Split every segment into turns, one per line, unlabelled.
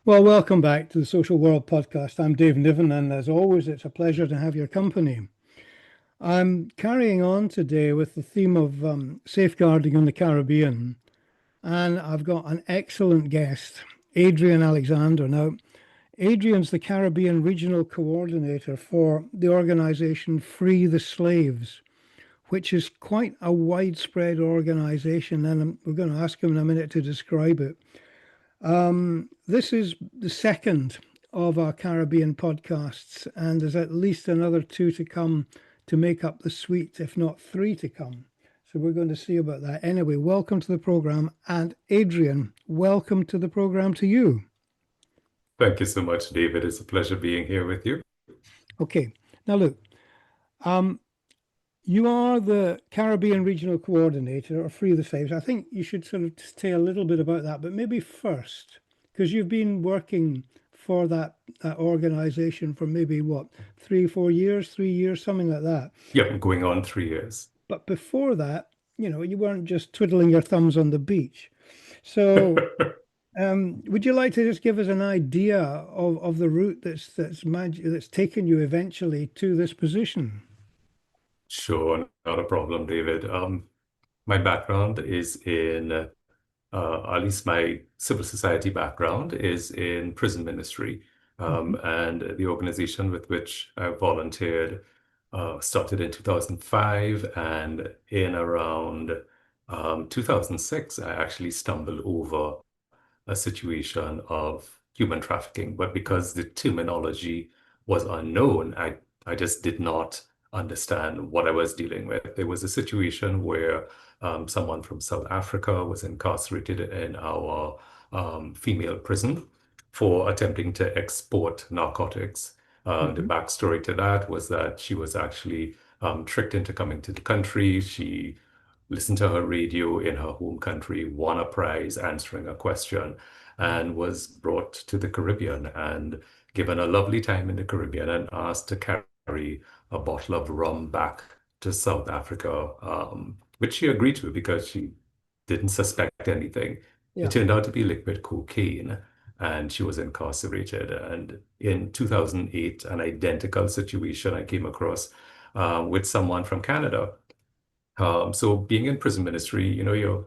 Well, welcome back to the Social World Podcast. I'm Dave Niven, and as always, it's a pleasure to have your company. I'm carrying on today with the theme of safeguarding in the Caribbean, and I've got an excellent guest, Adrian Alexander. Now, Adrian's the Caribbean Regional Coordinator for the organization Free the Slaves, which is quite a widespread organization, and we're going to ask him in a minute to describe it. This is the second of our Caribbean podcasts, and there's at least another two to come to make up the suite, if not three to come. So we're going to see about that. Anyway, welcome to the program. And Adrian, welcome to the program to you.
Thank you so much, David. It's a pleasure being here with you.
Okay. Now, look, you are the Caribbean Regional Coordinator of Free the Slaves. I think you should sort of say a little bit about that, but maybe first, because you've been working for that organization for maybe what, 3 years, something like that.
Yeah, going on 3 years.
But before that, you weren't just twiddling your thumbs on the beach. So would you like to just give us an idea of the route that's taken you eventually to this position?
Sure, not a problem, David. My background is in, at least my civil society background is in prison ministry. And the organization with which I volunteered started in 2005, and in around 2006, I actually stumbled over a situation of human trafficking. But because the terminology was unknown, I just did not understand what I was dealing with. There was a situation where someone from South Africa was incarcerated in our female prison for attempting to export narcotics. The backstory to that was that she was actually tricked into coming to the country. She listened to her radio in her home country, won a prize answering a question, and was brought to the Caribbean and given a lovely time in the Caribbean and asked to carry a bottle of rum back to South Africa, which she agreed to because she didn't suspect anything.
Yeah.
It turned out to be liquid cocaine, and she was incarcerated. And in 2008, an identical situation I came across with someone from Canada. So being in prison ministry, you're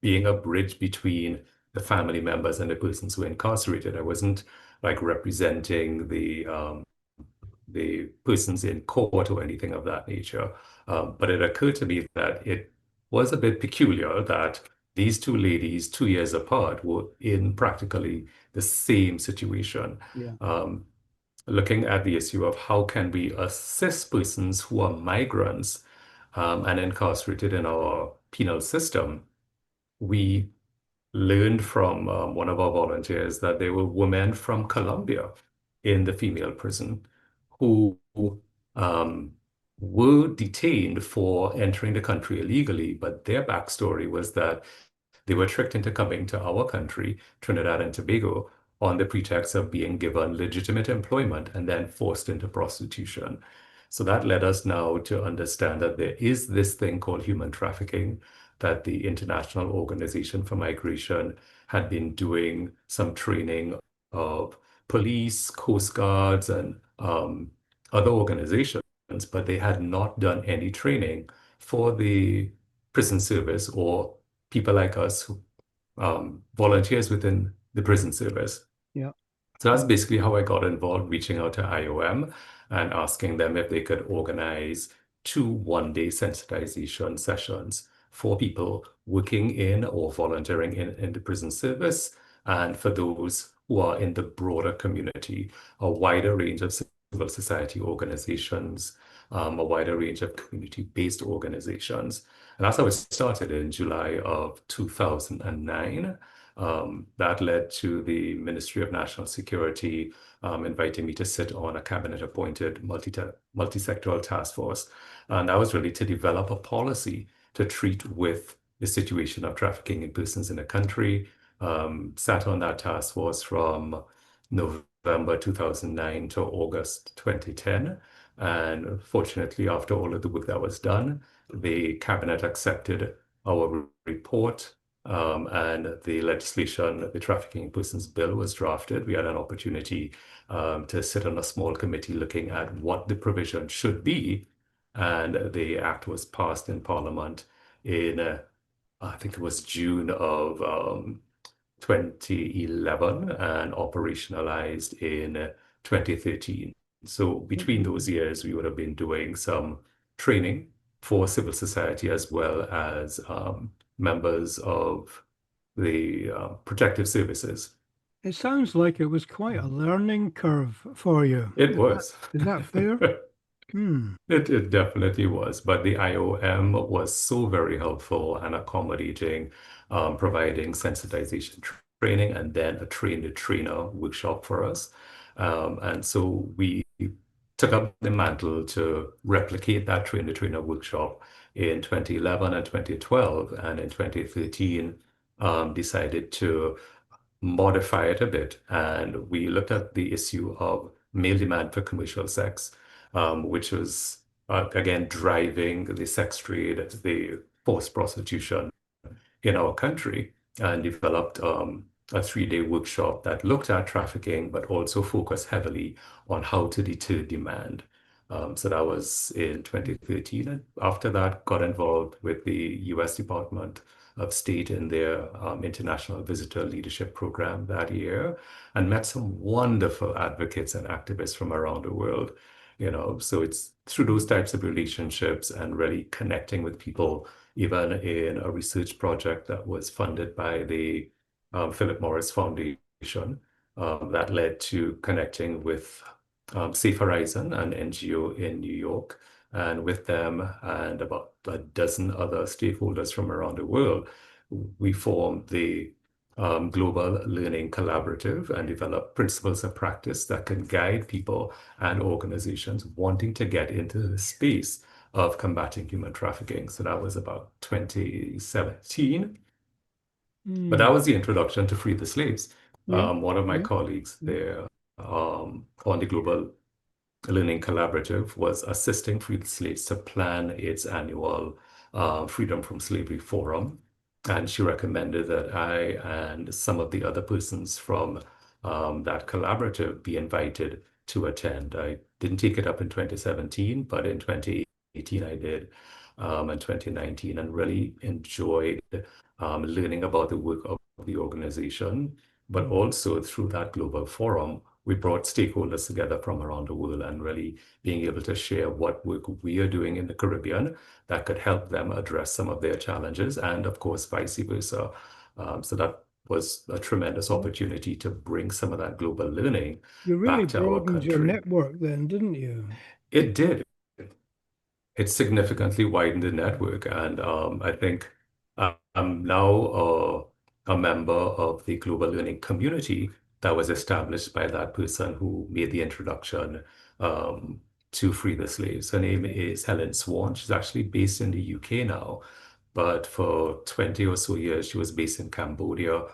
being a bridge between the family members and the persons who are incarcerated. I wasn't like representing the persons in court or anything of that nature. But it occurred to me that it was a bit peculiar that these two ladies, 2 years apart, were in practically the same situation.
Yeah.
Looking at the issue of how can we assist persons who are migrants and incarcerated in our penal system, we learned from one of our volunteers that there were women from Colombia in the female prison who were detained for entering the country illegally, but their backstory was that they were tricked into coming to our country, Trinidad and Tobago, on the pretext of being given legitimate employment and then forced into prostitution. So that led us now to understand that there is this thing called human trafficking, that the International Organization for Migration had been doing some training of police, coast guards, and other organizations, but they had not done any training for the prison service or people like us who volunteers within the prison service.
Yeah.
So that's basically how I got involved, reaching out to IOM and asking them if they could organize 2 one-day sensitization sessions for people working in or volunteering in the prison service, and for those who are in the broader community, a wider range of civil society organizations, a wider range of community-based organizations. And that's how it started in July of 2009. That led to the Ministry of National Security inviting me to sit on a cabinet-appointed multi-sectoral task force. And that was really to develop a policy to treat with the situation of trafficking in persons in the country. Sat on that task force from November 2009 to August 2010. And fortunately, after all of the work that was done, the cabinet accepted our report and the legislation, the Trafficking in Persons Bill, was drafted. We had an opportunity to sit on a small committee looking at what the provision should be. And the act was passed in Parliament in, I think it was June of 2011 and operationalized in 2013. So between those years, we would have been doing some training for civil society as well as members of the protective services.
It sounds like it was quite a learning curve for you.
It was.
Is that fair? Hmm.
It definitely was, but the IOM was so very helpful and accommodating, providing sensitization training and then a train-the-trainer workshop for us. And so we took up the mantle to replicate that train-the-trainer workshop in 2011 and 2012, and in 2013 decided to modify it a bit. And we looked at the issue of male demand for commercial sex, which was, again, driving the sex trade, the forced prostitution in our country, and developed a 3-day workshop that looked at trafficking, but also focused heavily on how to deter demand. So that was in 2013. And after that, got involved with the US Department of State in their International Visitor Leadership Program that year, and met some wonderful advocates and activists from around the world. So it's through those types of relationships and really connecting with people, even in a research project that was funded by the Philip Morris Foundation, that led to connecting with Safe Horizon, an NGO in New York, and with them and about a dozen other stakeholders from around the world, we formed the Global Learning Collaborative and developed principles of practice that can guide people and organizations wanting to get into the space of combating human trafficking. So that was about 2017. But that
Hmm.
was the introduction to Free the Slaves.
Yeah.
One of my
Yeah.
colleagues there on the Global Learning Collaborative was assisting Free the Slaves to plan its annual Freedom from Slavery Forum. And she recommended that I and some of the other persons from that collaborative be invited to attend. I didn't take it up in 2017, but in 2018 I did, and 2019, and really enjoyed learning about the work of the organization, but also through that global forum, we brought stakeholders together from around the world and really being able to share what work we are doing in the Caribbean that could help them address some of their challenges, and of course, vice versa. So that was a tremendous opportunity to bring some of that global learning
You really
back to our
broadened your
country.
network then, didn't you?
It did. It significantly widened the network, and I think I'm now a member of the global learning community that was established by that person who made the introduction to Free the Slaves. Her name is Helen Swan. She's actually based in the UK now, but for 20 or so years, she was based in Cambodia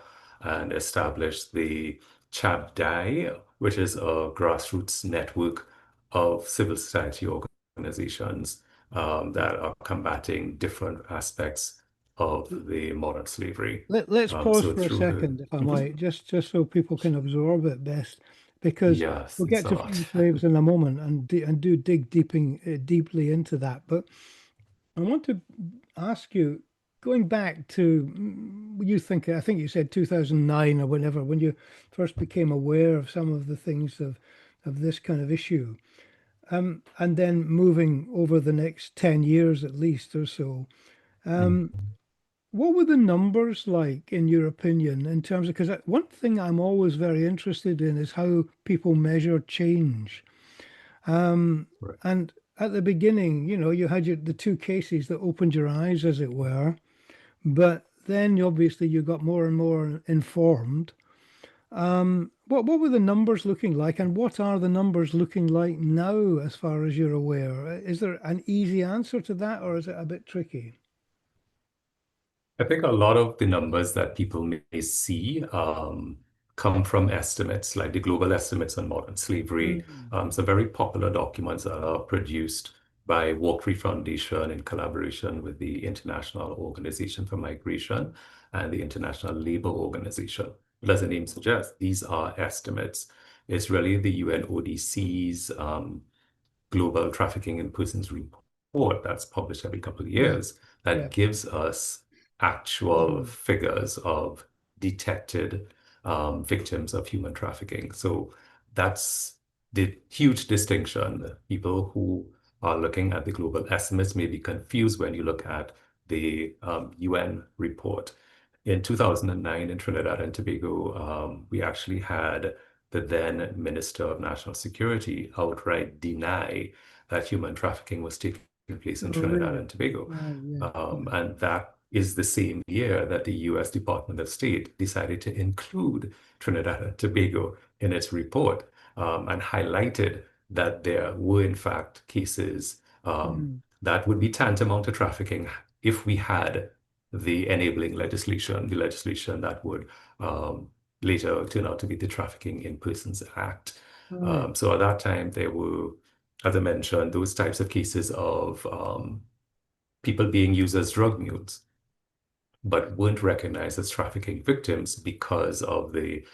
and established the Chabdai, which is a grassroots network of civil society organizations that are combating different aspects of the modern slavery.
Let's pause
So
for a
through her,
second, if I
Mhm.
might, just so people can absorb it best, because
Yes,
we'll
it's
get to
not.
free slaves in a moment and do dig deeply into that. But I want to ask you, going back to I think you said 2009 or whenever, when you first became aware of some of the things of this kind of issue, and then moving over the next 10 years at least or so. Um,
Mhm.
what were the numbers like, in your opinion, in terms of, because one thing I'm always very interested in is how people measure change.
Right.
And at the beginning, you had the two cases that opened your eyes, as it were, but then obviously you got more and more informed. What were the numbers looking like, and what are the numbers looking like now, as far as you're aware? Is there an easy answer to that, or is it a bit tricky?
I think a lot of the numbers that people may see come from estimates, like the global estimates on modern slavery.
Mm.
Some very popular documents that are produced by Walk Free Foundation in collaboration with the International Organization for Migration and the International Labour Organization. But as the name suggests, these are estimates. It's really the UNODC's Global Trafficking in Persons report that's published every couple of
Yeah,
years that
yeah.
gives us actual
Mm.
figures of detected victims of human trafficking. So that's the huge distinction. People who are looking at the global estimates may be confused when you look at the UN report. In 2009, in Trinidad and Tobago, we actually had the then Minister of National Security outright deny that human trafficking was taking place in
Oh,
Trinidad
really?
and Tobago.
Right, yeah, yeah.
And that is the same year that the US Department of State decided to include Trinidad and Tobago in its report, and highlighted that there were, in fact, cases
Mm.
that would be tantamount to trafficking if we had the enabling legislation, the legislation that would later turn out to be the Trafficking in Persons Act.
Right.
So at that time, there were, as I mentioned, those types of cases of people being used as drug mules, but weren't recognized as trafficking victims because of the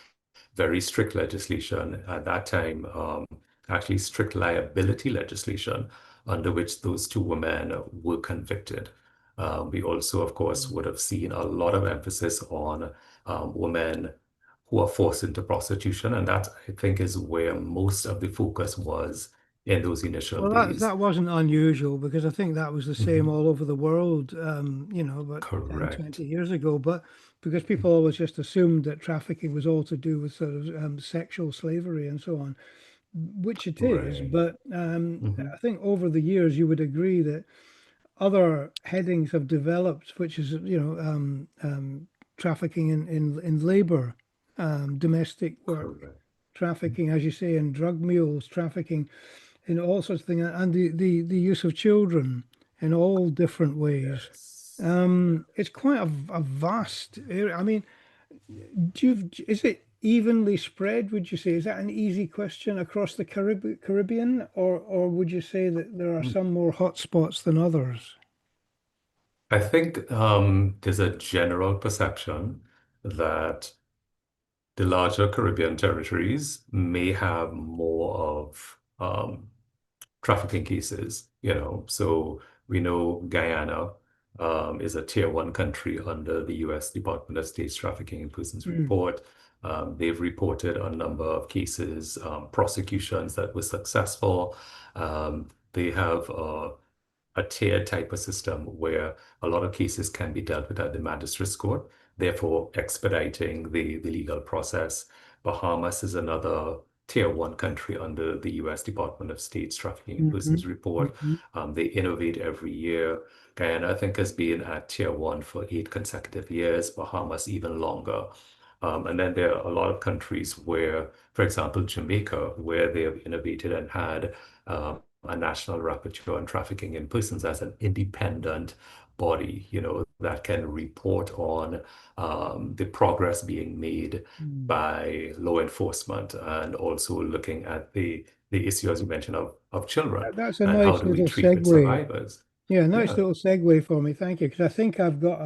very strict legislation at that time, actually strict liability legislation under which those two women were convicted. We also, of course,
Mm.
would have seen a lot of emphasis on women who are forced into prostitution, and that I think is where most of the focus was in those initial
Well, that
days.
that wasn't unusual because I think that was the same
Mhm.
all over the world, about 10, 20
Correct.
years ago. But because people always just assumed that trafficking was all to do with sort of sexual slavery and so on, which it is.
Right.
But
Hmm.
I think over the years you would agree that other headings have developed, which is, trafficking in labor, domestic work,
Correct.
trafficking, as you say, in drug mules, trafficking in all sorts of things, and the use of children in all different ways.
Yes.
It's quite a vast area. I mean, is it evenly spread, would you say? Is that an easy question across the Caribbean, or would you say that there are some more hotspots than others?
I think there's a general perception that the larger Caribbean territories may have more of trafficking cases, you know. So we know Guyana is a tier one country under the US Department of State's Trafficking in Persons
Mm,
report. They've reported a number of cases, prosecutions that were successful. They have a tiered type of system where a lot of cases can be dealt with at the magistrate's court, therefore expediting the legal process. Bahamas is another tier one country under the US Department of State's Trafficking in
hmm
Persons report.
hmm
They innovate every year. Guyana, I think, has been at tier one for 8 consecutive years, Bahamas even longer. And then there are a lot of countries where, for example, Jamaica, where they have innovated and had a national rapporteur on trafficking in persons as an independent body, you know, that can report on the progress being made
Mm.
by law enforcement and also looking at the issue, as you mentioned, of children
That's a
and how
nice
do we
little
treat
segue.
survivors.
Yeah, nice
Yeah,
little segue for me. Thank you. Because I think I've got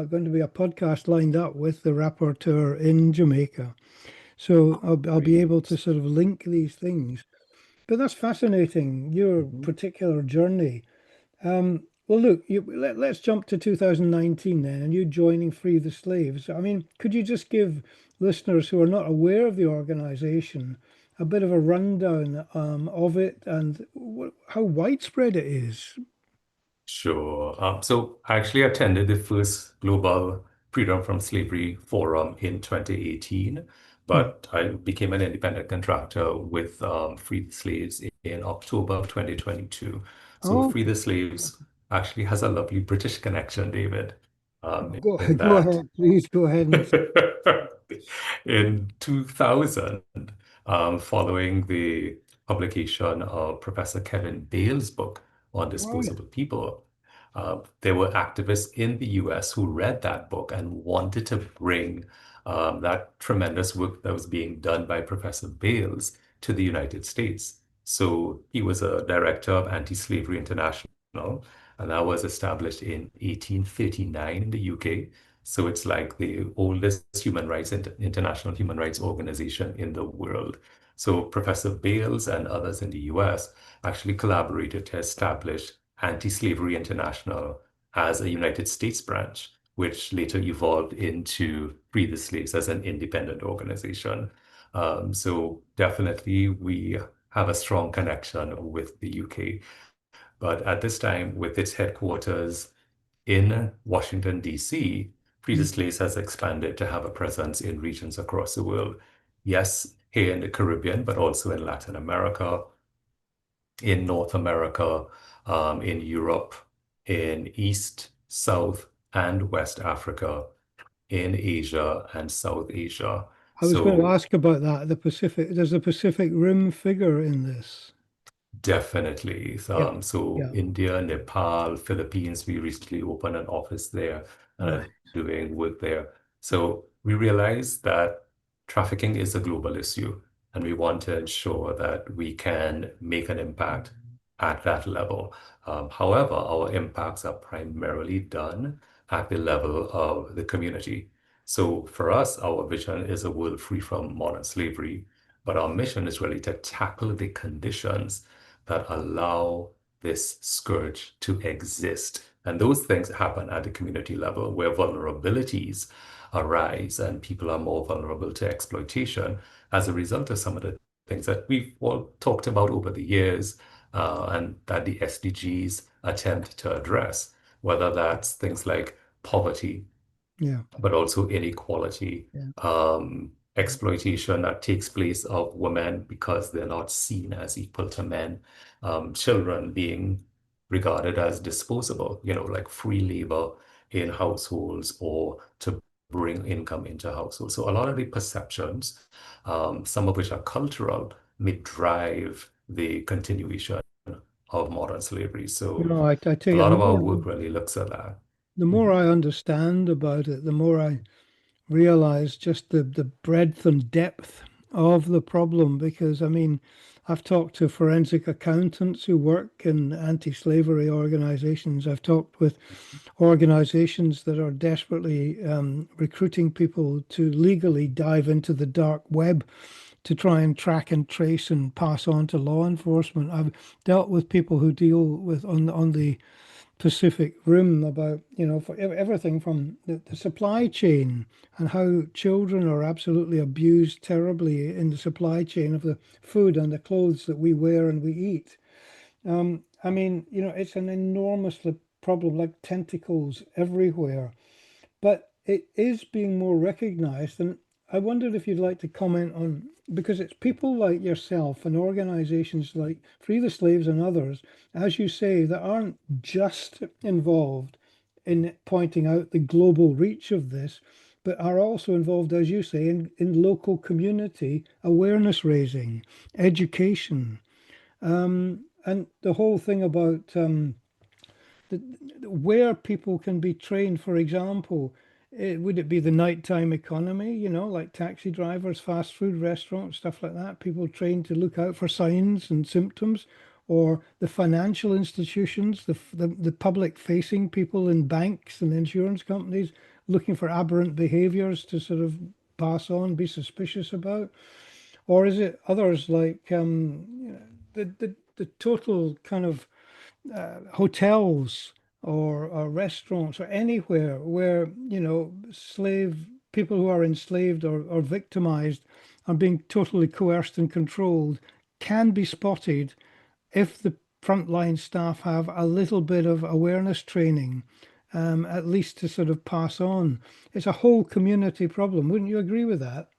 going to be a podcast lined up with the rapporteur in Jamaica. So I'll be able to
great.
sort of link these things. But that's fascinating, your
Mhm.
particular journey. Well, look, let's jump to 2019 then, and you joining Free the Slaves. I mean, could you just give listeners who are not aware of the organization a bit of a rundown of it and how widespread it is?
Sure. So I actually attended the first Global Freedom from Slavery Forum in 2018,
Hmm.
but I became an independent contractor with Free the Slaves in October of 2022. So
Oh,
Free the Slaves actually has a lovely British connection, David,
go
in
go
that
ahead, please go ahead and.
in 2000, following the publication of Professor Kevin Bale's book on
Right.
disposable people, there were activists in the US who read that book and wanted to bring that tremendous work that was being done by Professor Bales to the United States. So he was a director of Anti-Slavery International, and that was established in 1839 in the UK. So it's like the oldest international human rights organization in the world. So Professor Bales and others in the US actually collaborated to establish Anti-Slavery International as a United States branch, which later evolved into Free the Slaves as an independent organization. So definitely we have a strong connection with the UK. But at this time, with its headquarters in Washington, D.C., Free the
Mm.
Slaves has expanded to have a presence in regions across the world. Yes, here in the Caribbean, but also in Latin America, in North America, in Europe, in East, South, and West Africa, in Asia and South Asia.
I was going to
So
ask about that. The Pacific, there's a Pacific Rim figure in this.
definitely.
Yeah,
So
yeah,
India, Nepal, Philippines, we recently opened an office there and are
right.
doing work there. So we realize that trafficking is a global issue, and we want to ensure that we can make an impact at that level. However, our impacts are primarily done at the level of the community. So for us, our vision is a world free from modern slavery, but our mission is really to tackle the conditions that allow this scourge to exist. And those things happen at the community level where vulnerabilities arise and people are more vulnerable to exploitation as a result of some of the things that we've all talked about over the years and that the SDGs attempt to address, whether that's things like poverty,
Yeah,
but also inequality,
yeah.
exploitation that takes place of women because they're not seen as equal to men, children being regarded as disposable, like free labor in households or to bring income into households. So a lot of the perceptions, some of which are cultural, may drive the continuation of modern slavery. So
No, I tell
a
you,
lot of our work really looks at that.
the more
Mhm.
I understand about it, the more I realize just the breadth and depth of the problem. Because I mean, I've talked to forensic accountants who work in anti-slavery organizations. I've talked with organizations that are desperately recruiting people to legally dive into the dark web to try and track and trace and pass on to law enforcement. I've dealt with people who deal with on the Pacific Rim about, for everything from the supply chain and how children are absolutely abused terribly in the supply chain of the food and the clothes that we wear and we eat. I mean, it's an enormous problem, like tentacles everywhere, but it is being more recognized. And I wondered if you'd like to comment on, because it's people like yourself and organizations like Free the Slaves and others, as you say, that aren't just involved in pointing out the global reach of this, but are also involved, as you say, in local community awareness raising, education, and the whole thing about the, where people can be trained. For example, would it be the nighttime economy, like taxi drivers, fast food restaurants, stuff like that? People trained to look out for signs and symptoms, or the financial institutions, the public facing people in banks and insurance companies looking for aberrant behaviors to sort of pass on, be suspicious about? Or is it others like the total kind of hotels or restaurants or anywhere where slave people who are enslaved or victimized are being totally coerced and controlled can be spotted if the frontline staff have a little bit of awareness training, at least to sort of pass on. It's a whole community problem. Wouldn't you agree with that?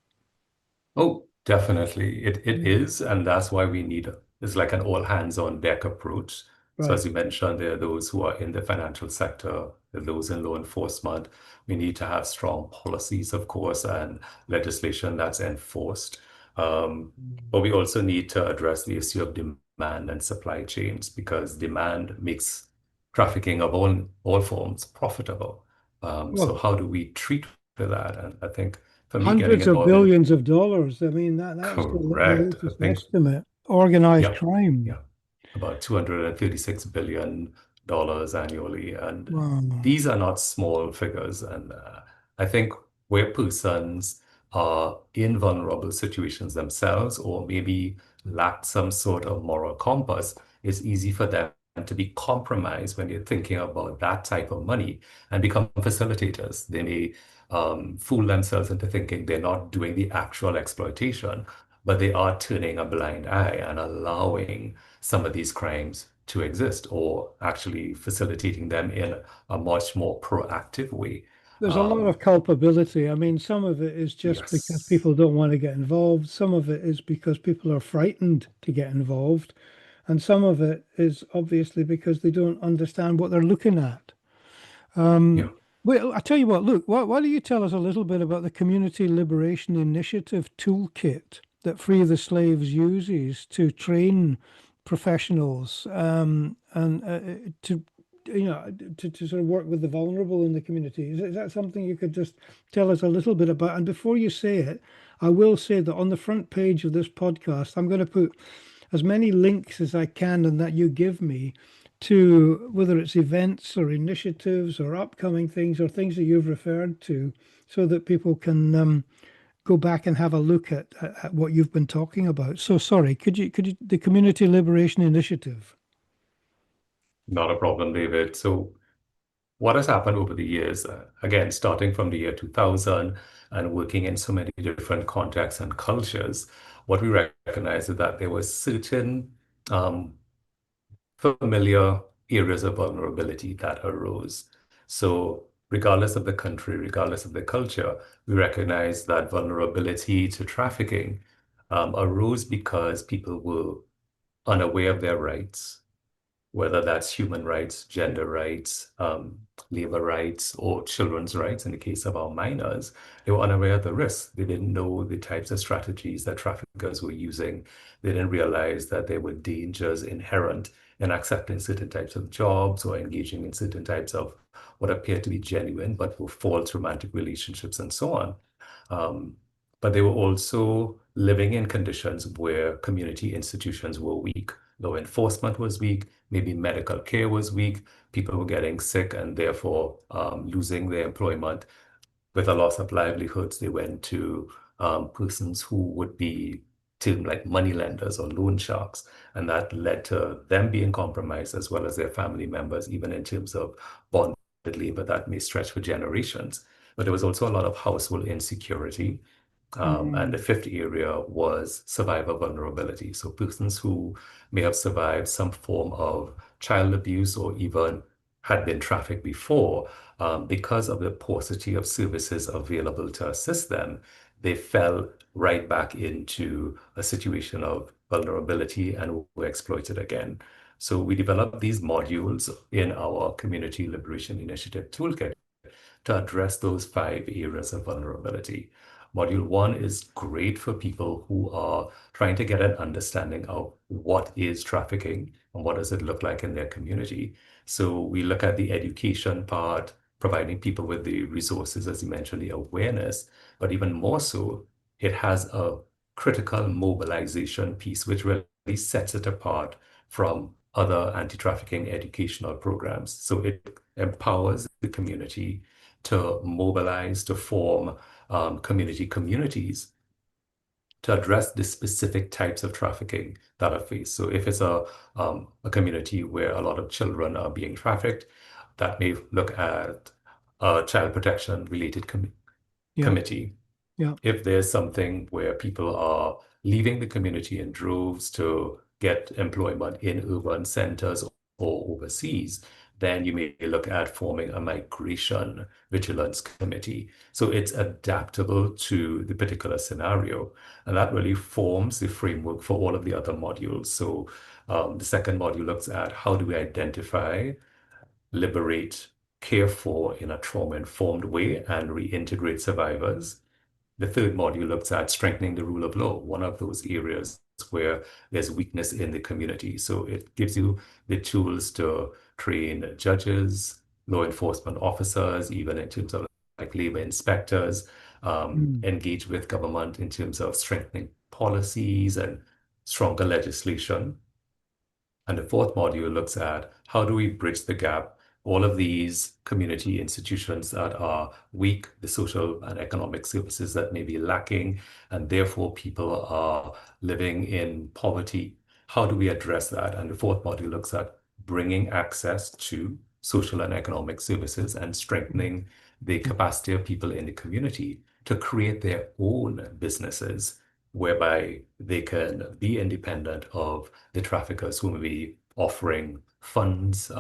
Oh, definitely. It
Mm.
is, and that's why we need it's like an all hands on deck approach. So
Right.
as you mentioned, there are those who are in the financial sector, there are those in law enforcement. We need to have strong policies, of course, and legislation that's enforced. Um, but we also need to address the issue of demand and supply chains because demand makes trafficking of all forms profitable. So
Well,
how do we treat for that? And I think for me, getting
hundreds of
involved in
billions of dollars. I mean, that's the
correct. I
latest
think
estimate. Organized
Yep.
crime.
Yeah. About $236 billion annually. And
Wow.
these are not small figures. And I think where persons are in vulnerable situations themselves or maybe lack some sort of moral compass, it's easy for them to be compromised when they're thinking about that type of money and become facilitators. They may fool themselves into thinking they're not doing the actual exploitation, but they are turning a blind eye and allowing some of these crimes to exist or actually facilitating them in a much more proactive way.
There's a lot
Um,
of culpability. I mean, some of it is just because
yes.
people don't want to get involved. Some of it is because people are frightened to get involved. And some of it is obviously because they don't understand what they're looking at.
Yeah.
Well, I tell you what, look, why don't you tell us a little bit about the Community Liberation Initiative toolkit that Free the Slaves uses to train professionals and to, to sort of work with the vulnerable in the community. Is that something you could just tell us a little bit about? And before you say it, I will say that on the front page of this podcast, I'm going to put as many links as I can and that you give me to whether it's events or initiatives or upcoming things or things that you've referred to so that people can go back and have a look at what you've been talking about. So sorry, could you the Community Liberation Initiative?
Not a problem, David. So what has happened over the years, again, starting from the year 2000 and working in so many different contexts and cultures, what we recognize is that there were certain familiar areas of vulnerability that arose. So, regardless of the country, regardless of the culture, we recognize that vulnerability to trafficking arose because people were unaware of their rights, whether that's human rights, gender rights, labor rights, or children's rights. In the case of our minors, they were unaware of the risks. They didn't know the types of strategies that traffickers were using. They didn't realize that there were dangers inherent in accepting certain types of jobs or engaging in certain types of what appeared to be genuine but were false romantic relationships and so on. Um, but they were also living in conditions where community institutions were weak. Law enforcement was weak, maybe medical care was weak, people were getting sick and therefore losing their employment. With a loss of livelihoods, they went to persons who would be termed like money lenders or loan sharks. And that led to them being compromised as well as their family members, even in terms of bonded labor that may stretch for generations. But there was also a lot of household insecurity. And the
Mm,
fifth area was survivor vulnerability. So persons who may have survived some form of child abuse or even had been trafficked before, because of the paucity of services available to assist them, they fell right back into a situation of vulnerability and were exploited again. So we developed these modules in our Community Liberation Initiative toolkit to address those five areas of vulnerability. Module one is great for people who are trying to get an understanding of what is trafficking and what does it look like in their community. So we look at the education part, providing people with the resources, as you mentioned, the awareness, but even more so, it has a critical mobilization piece, which really sets it apart from other anti-trafficking educational programs. So it empowers the community to mobilize, to form communities to address the specific types of trafficking that are faced. So if it's a community where a lot of children are being trafficked, that may look at a child protection related
yeah,
committee.
yeah.
If there's something where people are leaving the community in droves to get employment in urban centers or overseas, then you may look at forming a migration vigilance committee. So it's adaptable to the particular scenario. And that really forms the framework for all of the other modules. So the second module looks at how do we identify, liberate, care for in a trauma-informed way, and reintegrate survivors. The third module looks at strengthening the rule of law, one of those areas where there's weakness in the community. So it gives you the tools to train judges, law enforcement officers, even in terms of like labor inspectors,
Mm.
engage with government in terms of strengthening policies and stronger legislation. And the fourth module looks at how do we bridge the gap, all of these community institutions that are weak, the social and economic services that may be lacking, and therefore people are living in poverty. How do we address that? And the fourth module looks at bringing access to social and economic services and strengthening the capacity of people in the community to create their own businesses whereby they can be independent of the traffickers who may be offering funds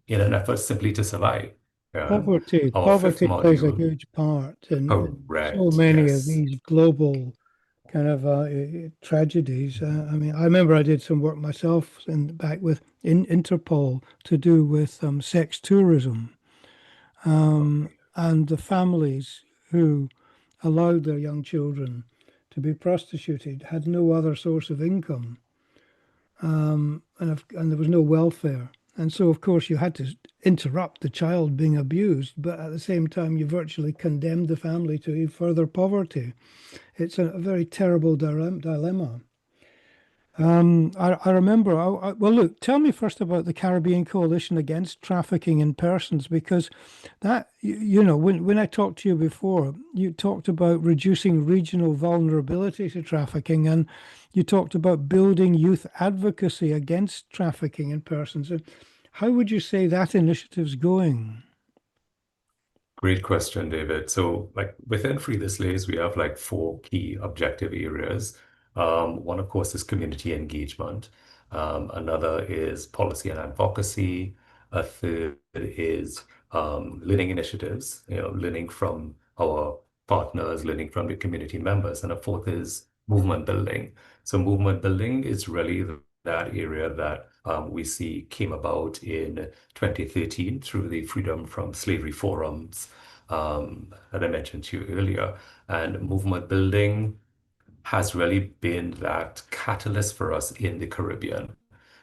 in an effort simply to survive. And our fifth
Poverty plays a
module,
huge part in so
correct,
many of
yes.
these global kind of tragedies. I mean, I remember I did some work myself back with Interpol to do with sex tourism, and the families who allowed their young children to be prostituted had no other source of income, and there was no welfare. And so, of course, you had to interrupt the child being abused, but at the same time, you virtually condemned the family to further poverty. It's a very terrible dilemma. I remember, well, look, tell me first about the Caribbean Coalition Against Trafficking in Persons, because that, when I talked to you before, you talked about reducing regional vulnerability to trafficking, and you talked about building youth advocacy against trafficking in persons. How would you say that initiative's going?
Great question, David. So, like within Free the Slaves, we have like four key objective areas. One, of course, is community engagement. Another is policy and advocacy. A third is learning initiatives, learning from our partners, learning from the community members. And a fourth is movement building. So, movement building is really that area that we see came about in 2013 through the Freedom from Slavery forums that I mentioned to you earlier. And movement building has really been that catalyst for us in the Caribbean.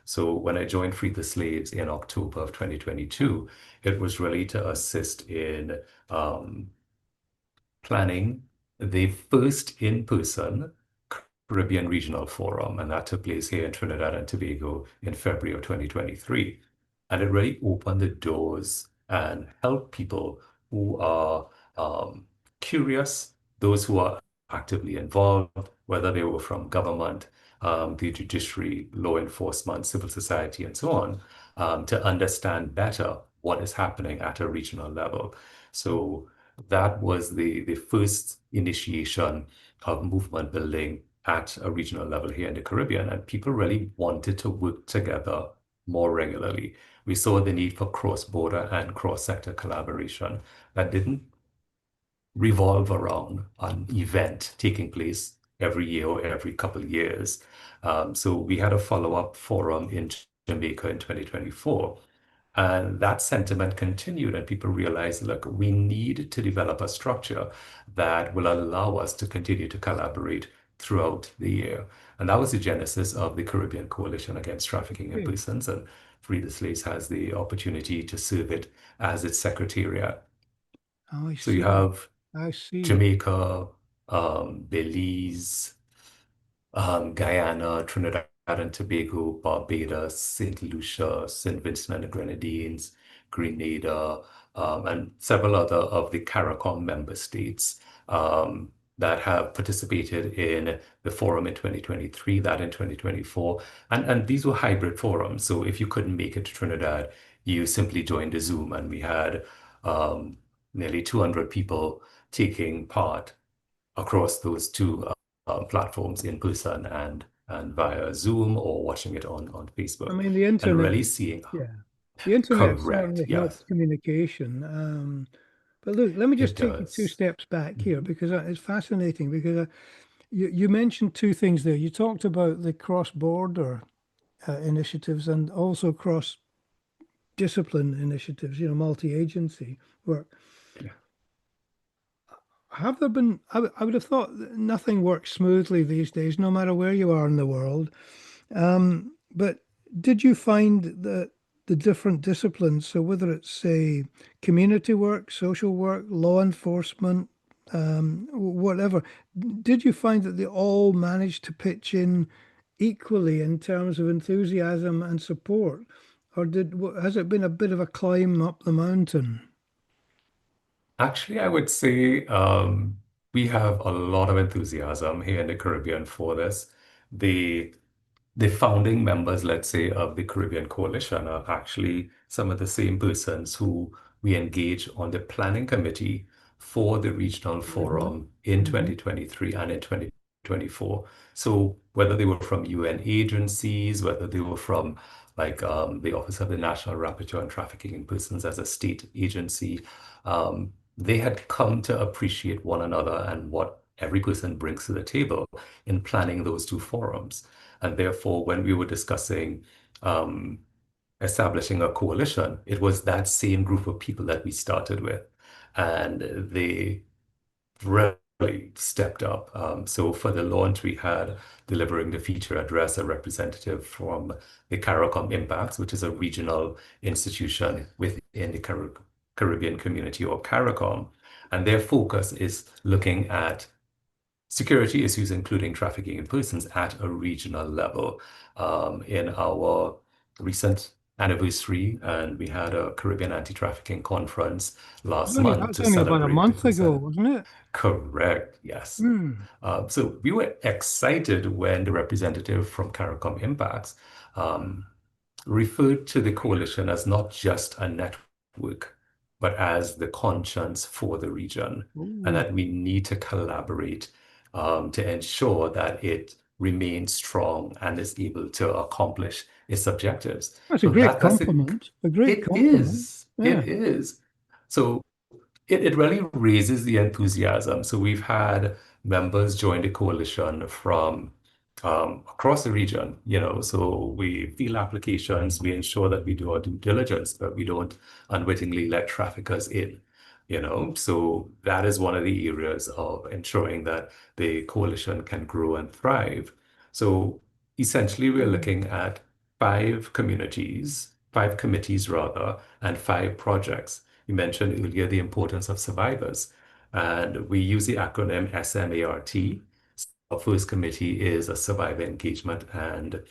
So when I joined Free the Slaves in October of 2022, it was really to assist in planning the first in-person Caribbean Regional Forum, and that took place here in Trinidad and Tobago in February of 2023. And it really opened the doors and helped people who are curious, those who are actively involved, whether they were from government, the judiciary, law enforcement, civil society, and so on, to understand better what is happening at a regional level. So that was the first initiation of movement building at a regional level here in the Caribbean, and people really wanted to work together more regularly. We saw the need for cross-border and cross-sector collaboration that didn't revolve around an event taking place every year or every couple of years. So we had a follow-up forum in Jamaica in 2024. And that sentiment continued, and people realized, look, we need to develop a structure that will allow us to continue to collaborate throughout the year. And that was the genesis of the Caribbean Coalition Against Trafficking in
Okay.
Persons. And Free the Slaves has the opportunity to serve it as its secretariat.
I
So you
see.
have
I see.
Jamaica, Belize, Guyana, Trinidad and Tobago, Barbados, St. Lucia, St. Vincent and the Grenadines, Grenada, and several other of the CARICOM member states that have participated in the forum in 2023, that in 2024. And these were hybrid forums. So if you couldn't make it to Trinidad, you simply joined the Zoom, and we had nearly 200 people taking part across those two platforms in person and via Zoom or watching it on
I
Facebook
mean, the
and
internet,
really seeing
yeah, the internet
correct.
certainly
Yes,
helped communication. But look, let me just
it
take you two
does.
steps back here
Mhm.
because it's fascinating. Because you mentioned two things there. You talked about the cross-border initiatives and also cross-discipline initiatives, multi-agency work.
Yeah.
Have there been, I would have thought that nothing works smoothly these days, no matter where you are in the world. But did you find that the different disciplines, so whether it's, say, community work, social work, law enforcement, whatever, did you find that they all managed to pitch in equally in terms of enthusiasm and support, or has it been a bit of a climb up the mountain?
Actually, I would say we have a lot of enthusiasm here in the Caribbean for this. The the founding members, let's say, of the Caribbean Coalition are actually some of the same persons who we engage on the planning committee for the regional
Hmm.
forum in
Hmm.
2023 and in 2024. So whether they were from UN agencies, whether they were from the Office of the National Rapporteur on Trafficking in Persons as a state agency, they had come to appreciate one another and what every person brings to the table in planning those two forums. And therefore, when we were discussing um, establishing a coalition, it was that same group of people that we started with. And they really stepped up. So for the launch, we had delivering the feature address, a representative from the CARICOM Impacts, which is a regional institution within the Caribbean community or CARICOM. And their focus is looking at security issues, including trafficking in persons at a regional level. In our recent anniversary, and we had a Caribbean anti-trafficking conference last month
That's
to
only about a
celebrate the
month
first
ago,
anniversary.
wasn't it?
Correct, yes.
Hmm.
So we were excited when the representative from CARICOM Impacts um, referred to the coalition as not just a network, but as the conscience for the region, and
Ooh,
that we need to collaborate to ensure that it remains strong and is able to accomplish its objectives.
that's a
So
great
that's it.
compliment. A great
It
compliment.
is.
Yeah.
It is. So it really raises the enthusiasm. So we've had members join the coalition from across the region, so we field applications, we ensure that we do our due diligence, but we don't unwittingly let traffickers in. So that is one of the areas of ensuring that the coalition can grow and thrive. So essentially, we're looking at five committees rather, and five projects. You mentioned earlier the importance of survivors, and we use the acronym SMART. Our first committee is a survivor engagement and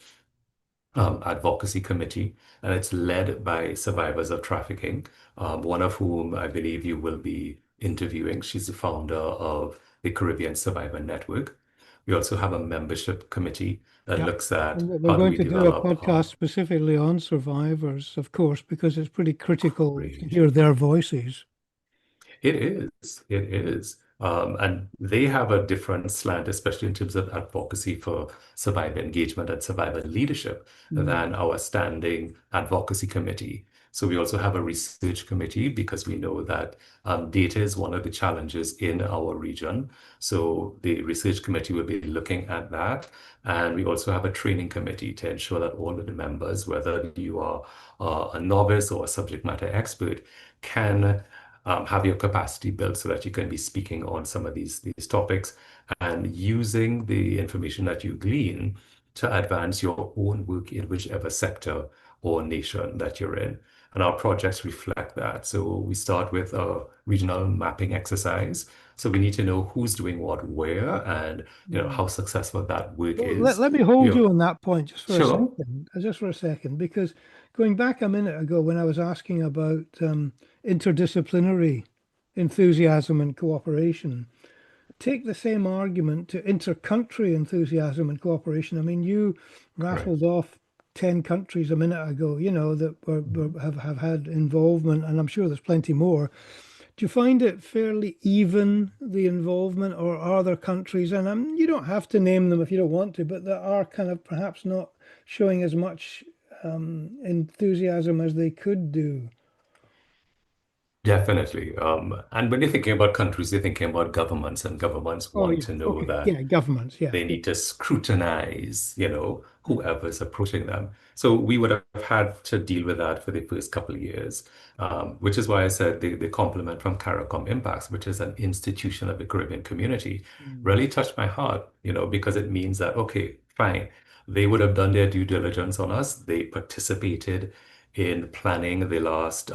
advocacy committee, and it's led by survivors of trafficking, one of whom I believe you will be interviewing. She's the founder of the Caribbean Survivor Network. We also have a membership committee that
Yeah.
looks at
And we're
how do
going
we
to do a
develop
podcast specifically on survivors, of course, because it's pretty critical to
great.
hear their voices.
It is. It is. And they have a different slant, especially in terms of advocacy for survivor engagement and survivor leadership
Mm.
than our standing advocacy committee. So we also have a research committee because we know that data is one of the challenges in our region. So the research committee will be looking at that. And we also have a training committee to ensure that all of the members, whether you are a novice or a subject matter expert, can have your capacity built so that you can be speaking on some of these topics and using the information that you glean to advance your own work in whichever sector or nation that you're in. And our projects reflect that. So we start with a regional mapping exercise. So we need to know who's doing what where and
Mm.
how successful that work
Well, let,
is.
let me hold
You
you on that point
sure?
just for a second, because going back a minute ago when I was asking about interdisciplinary enthusiasm and cooperation, take the same argument to inter-country enthusiasm and cooperation. I mean, you
Correct.
rattled off 10 countries a minute ago, that have had involvement, and I'm sure there's plenty more. Do you find it fairly even, the involvement, or are there countries, and you don't have to name them if you don't want to, but that are kind of perhaps not showing as much enthusiasm as they could do?
Definitely. And when you're thinking about countries, you're thinking about governments, and governments
Oh,
want
yeah.
to know
Okay.
that
Yeah. Governments. Yeah.
they
Yeah.
need to scrutinize,
Mm.
whoever's approaching them. So we would have had to deal with that for the first couple of years, which is why I said the compliment from CARICOM Impacts, which is an institution of the Caribbean community,
Mm.
really touched my heart, because it means that, okay, fine, they would have done their due diligence on us. They participated in planning the last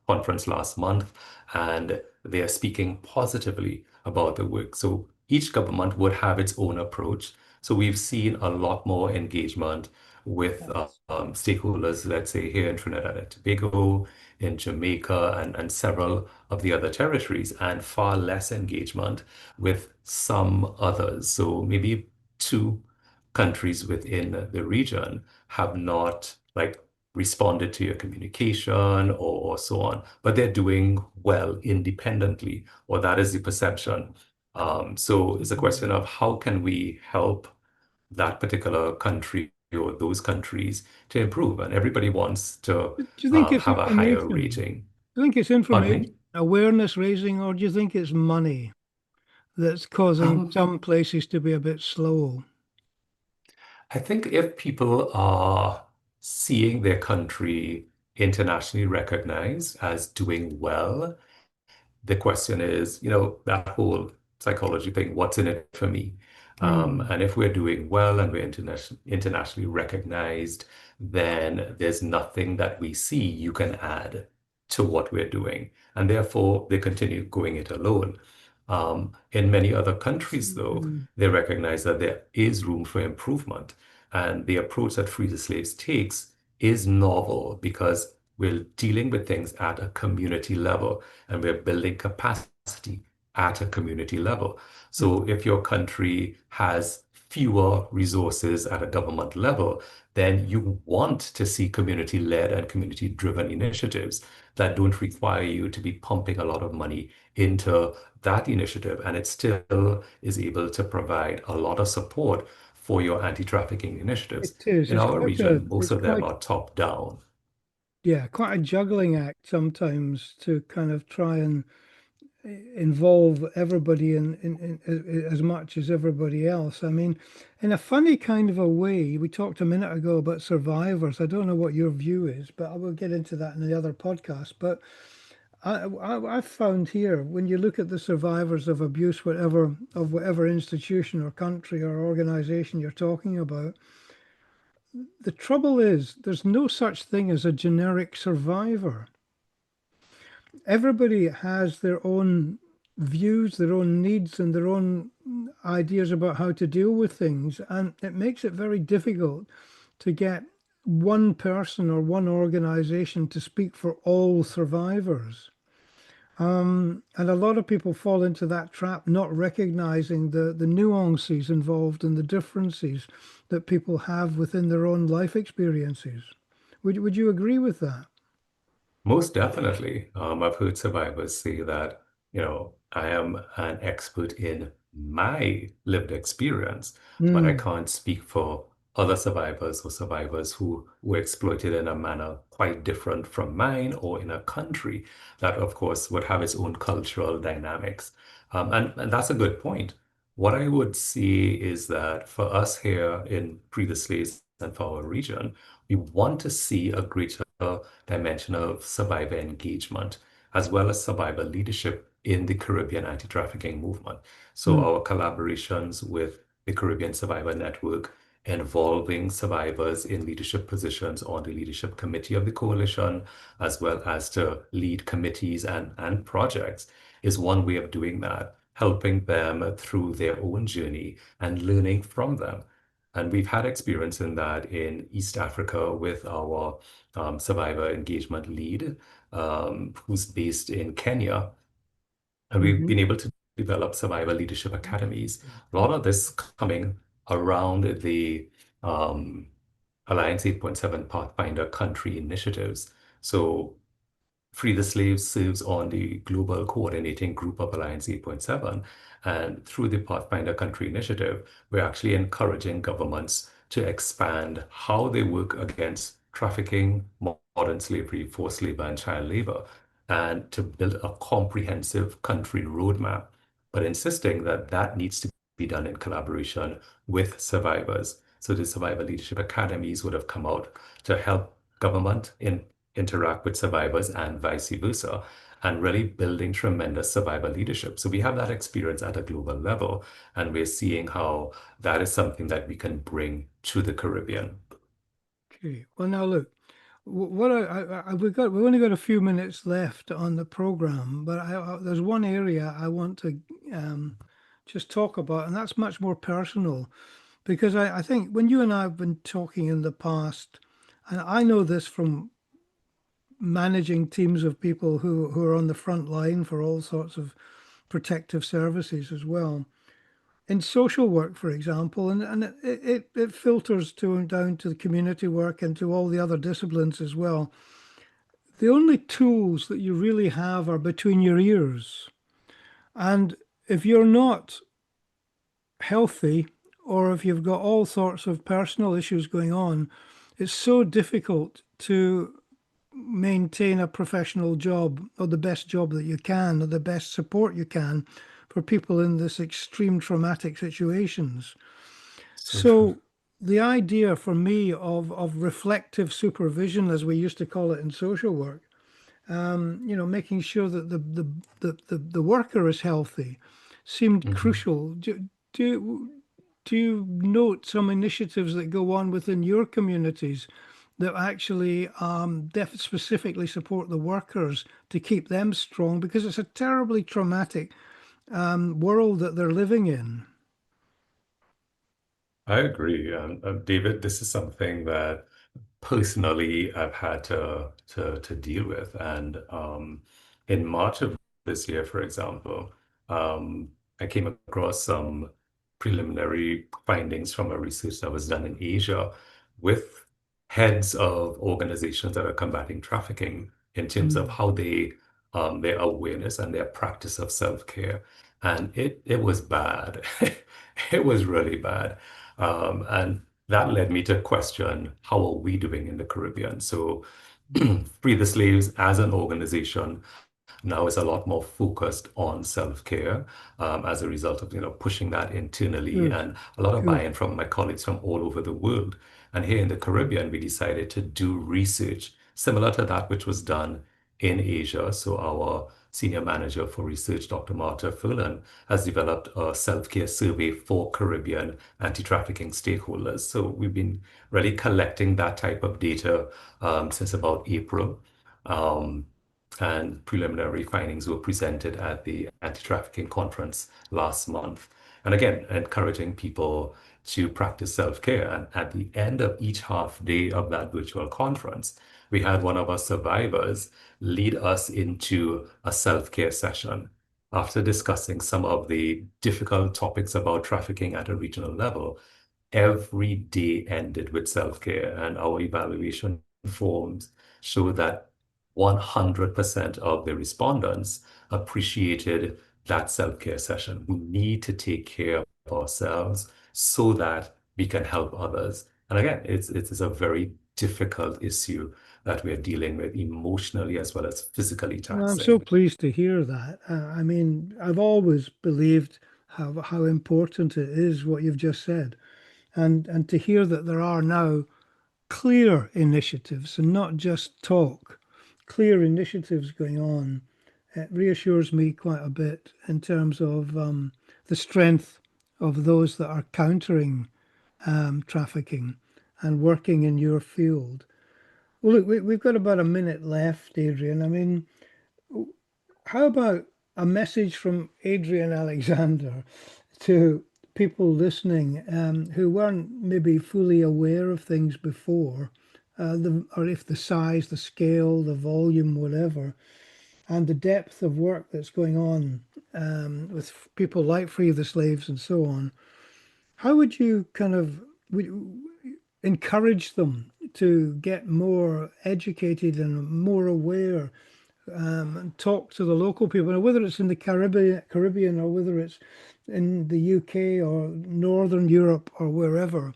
conference last month, and they are speaking positively about the work. So each government would have its own approach, So we've seen a lot more engagement with stakeholders, let's say here in Trinidad and Tobago, in Jamaica, and several of the other territories, and far less engagement with some others. So maybe two countries within the region have not like responded to your communication or so on, but they're doing well independently, or that is the perception. So it's a question of how can we help that particular country or those countries to improve, and everybody wants to
Do you think it's
have a higher
information?
rating.
Do you think it's
Pardon me?
information, awareness raising, or do you think it's money that's causing
Um,
some places to be a bit slow?
I think if people are seeing their country internationally recognized as doing well, the question is, that whole psychology thing, what's in it for me?
Hmm.
And if we're doing well and we're internationally recognized, then there's nothing that we see you can add to what we're doing. And therefore, they continue going it alone. In many other countries, though,
Hmm.
they recognize that there is room for improvement. And the approach that Free the Slaves takes is novel because we're dealing with things at a community level and we're building capacity at a community level. So if your country has fewer resources at a government level, then you want to see community-led and community-driven initiatives that don't require you to be pumping a lot of money into that initiative. And it still is able to provide a lot of support for your anti-trafficking initiatives.
It is.
In
It's
our
quite a.
region, most
It's
of them
quite.
are top-down.
Yeah, quite a juggling act sometimes to kind of try and involve everybody in as much as everybody else. I mean, in a funny kind of a way, we talked a minute ago about survivors. I don't know what your view is, but I will get into that in the other podcast. But I've found here when you look at the survivors of abuse, whatever institution or country or organization you're talking about, the trouble is there's no such thing as a generic survivor. Everybody has their own views, their own needs, and their own ideas about how to deal with things. And it makes it very difficult to get one person or one organization to speak for all survivors. And a lot of people fall into that trap, not recognizing the nuances involved and the differences that people have within their own life experiences. Would you agree with that?
Most definitely. I've heard survivors say that, I am an expert in my lived experience, but I
Mm,
can't speak for other survivors or survivors who were exploited in a manner quite different from mine or in a country that, of course, would have its own cultural dynamics. And that's a good point. What I would see is that for us here in previously and for our region, we want to see a greater dimension of survivor engagement, as well as survivor leadership in the Caribbean anti-trafficking movement. So
mm,
our collaborations with the Caribbean Survivor Network involving survivors in leadership positions on the leadership committee of the coalition, as well as to lead committees and projects, is one way of doing that, helping them through their own journey and learning from them. And we've had experience in that in East Africa with our survivor engagement lead, who's based in Kenya. And we've
mhm.
been able to develop survivor leadership academies. A lot of this coming around the Alliance 8.7 Pathfinder country initiatives. So Free the Slaves serves on the global coordinating group of Alliance 8.7. And through the Pathfinder Country Initiative, we're actually encouraging governments to expand how they work against trafficking, modern slavery, forced labor, and child labor, and to build a comprehensive country roadmap, but insisting that that needs to be done in collaboration with survivors. So the Survivor Leadership Academies would have come out to help government interact with survivors and vice versa, and really building tremendous survivor leadership. So we have that experience at a global level, and we're seeing how that is something that we can bring to the Caribbean.
Okay. Well, now look, what we've only got a few minutes left on the program, but there's one area I want to um, just talk about, and that's much more personal because I think when you and I have been talking in the past, and I know this from managing teams of people who are on the front line for all sorts of protective services as well. In social work, for example, and it filters to down to the community work and to all the other disciplines as well. The only tools that you really have are between your ears. And if you're not healthy, or if you've got all sorts of personal issues going on, it's so difficult to maintain a professional job or the best job that you can or the best support you can for people in this extreme traumatic situations.
So true.
So the idea for me of reflective supervision, as we used to call it in social work, making sure that the worker is healthy seemed
Mhm.
crucial. Do, do you note some initiatives that go on within your communities that actually specifically support the workers to keep them strong? Because it's a terribly traumatic world that they're living in.
I agree. David, this is something that personally I've had to deal with. And in March of this year, for example, I came across some preliminary findings from a research that was done in Asia with heads of organizations that are combating trafficking in terms of
Mm.
how they their awareness and their practice of self-care. And it was bad. It was really bad. And that led me to question how are we doing in the Caribbean? So Free the Slaves as an organization now is a lot more focused on self-care as a result of pushing that internally
Good,
and a lot of
good.
buy-in from my colleagues from all over the world. And here in the Caribbean, we decided to do research similar to that which was done in Asia. So our senior manager for research, Dr. Marta Furlan, has developed a self-care survey for Caribbean anti-trafficking stakeholders. So we've been really collecting that type of data since about April. Um, and preliminary findings were presented at the anti-trafficking conference last month. And again, encouraging people to practice self-care. And at the end of each half day of that virtual conference, we had one of our survivors lead us into a self-care session. After discussing some of the difficult topics about trafficking at a regional level, every day ended with self-care, and our evaluation forms show that 100% of the respondents appreciated that self-care session. We need to take care of ourselves so that we can help others. And again, it's a very difficult issue that we're dealing with emotionally as well as physically
Well, I'm so
taxing.
pleased to hear that. I mean, I've always believed how important it is what you've just said, and to hear that there are now clear initiatives and not just talk, clear initiatives going on, it reassures me quite a bit in terms of the strength of those that are countering trafficking and working in your field. Well, look, we've got about a minute left, Adrian. I mean, how about a message from Adrian Alexander to people listening who weren't maybe fully aware of things before, or if the size, the scale, the volume, whatever, and the depth of work that's going on with people like Free the Slaves and so on? How would you kind of encourage them to get more educated and more aware and talk to the local people, now, whether it's in the Caribbean or whether it's in the UK or Northern Europe or wherever?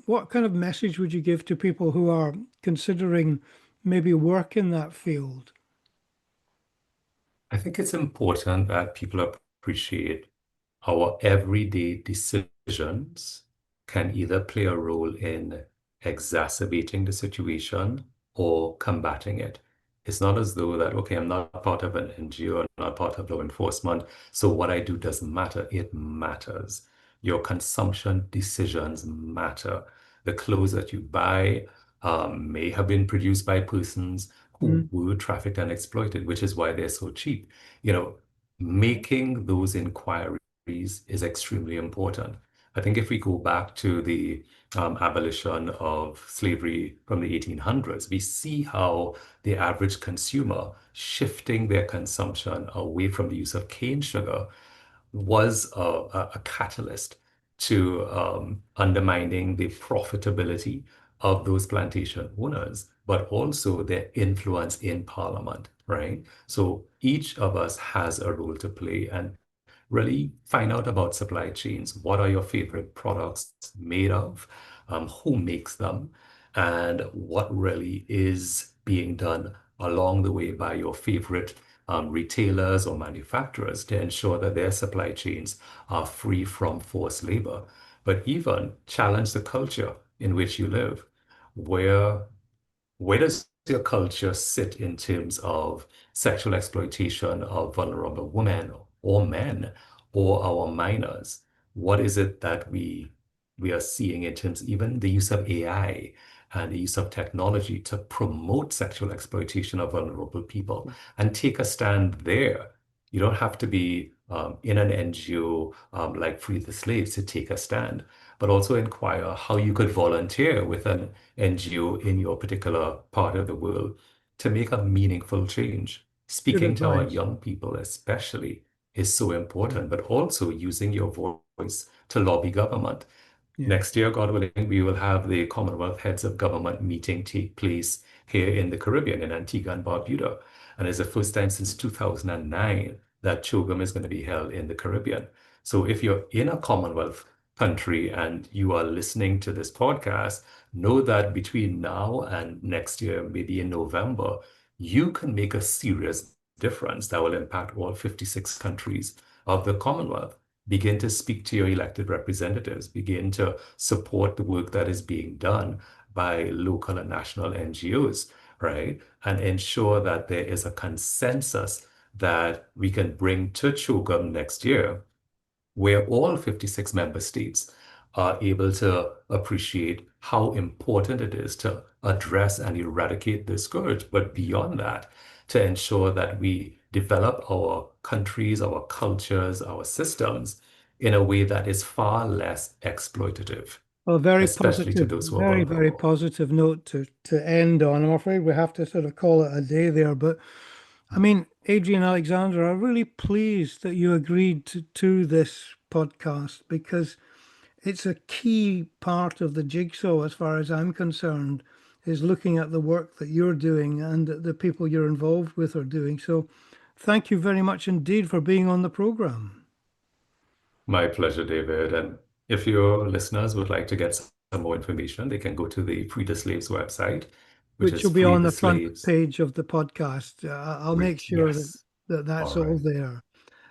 What kind of message would you give to people who are considering maybe work in that field?
I think it's important that people appreciate our everyday decisions can either play a role in exacerbating the situation or combating it. It's not as though that, okay, I'm not part of an NGO, I'm not part of law enforcement, so what I do doesn't matter. It matters. Your consumption decisions matter. The clothes that you buy may have been produced by persons who
Mm.
were trafficked and exploited, which is why they're so cheap. You know, making those inquiries is extremely important. I think if we go back to the abolition of slavery from the 1800s, we see how the average consumer shifting their consumption away from the use of cane sugar was a catalyst to undermining the profitability of those plantation owners, but also their influence in Parliament, right? So each of us has a role to play and really find out about supply chains. What are your favorite products made of? Who makes them? And what really is being done along the way by your favorite retailers or manufacturers to ensure that their supply chains are free from forced labor, but even challenge the culture in which you live. Where where does your culture sit in terms of sexual exploitation of vulnerable women or men or our minors? What is it that we are seeing in terms even the use of AI and the use of technology to promote sexual exploitation of vulnerable people and take a stand there? You don't have to be in an NGO like Free the Slaves to take a stand, but also inquire how you could volunteer with an NGO in your particular part of the world to make a meaningful change.
Good
Speaking to our
advice.
young people, especially, is so important, but also using your voice to lobby government.
Yeah.
Next year, God willing, we will have the Commonwealth Heads of Government meeting take place here in the Caribbean, in Antigua and Barbuda. And it's the first time since 2009 that CHOGM is going to be held in the Caribbean. So if you're in a Commonwealth country and you are listening to this podcast, know that between now and next year, maybe in November, you can make a serious difference that will impact all 56 countries of the Commonwealth. Begin to speak to your elected representatives, begin to support the work that is being done by local and national NGOs, right? And ensure that there is a consensus that we can bring to CHOGM next year, where all 56 member states are able to appreciate how important it is to address and eradicate this scourge. But beyond that, to ensure that we develop our countries, our cultures, our systems in a way that is far less exploitative,
Well,
especially to those who are
very
vulnerable.
positive note to end on. I'm afraid we have to sort of call it a day there. But I mean, Adrian Alexander, I'm really pleased that you agreed to this podcast because it's a key part of the jigsaw, as far as I'm concerned, is looking at the work that you're doing and that the people you're involved with are doing. So thank you very much indeed for being on the program,
My pleasure, David. And if your listeners would like to get some more information, they can go to the Free the Slaves website, which
which
is
will be
Free
on
the
the front
Slaves.
page of the podcast. I'll make sure that,
Yes.
that's
All
all
right.
there.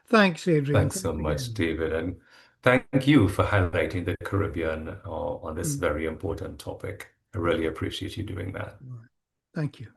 Thanks, Adrian.
Thanks
Thanks
so much,
again.
David. And thank you for highlighting the Caribbean on this
Mm,
very important topic. I really appreciate you doing that.
all right. Thank you.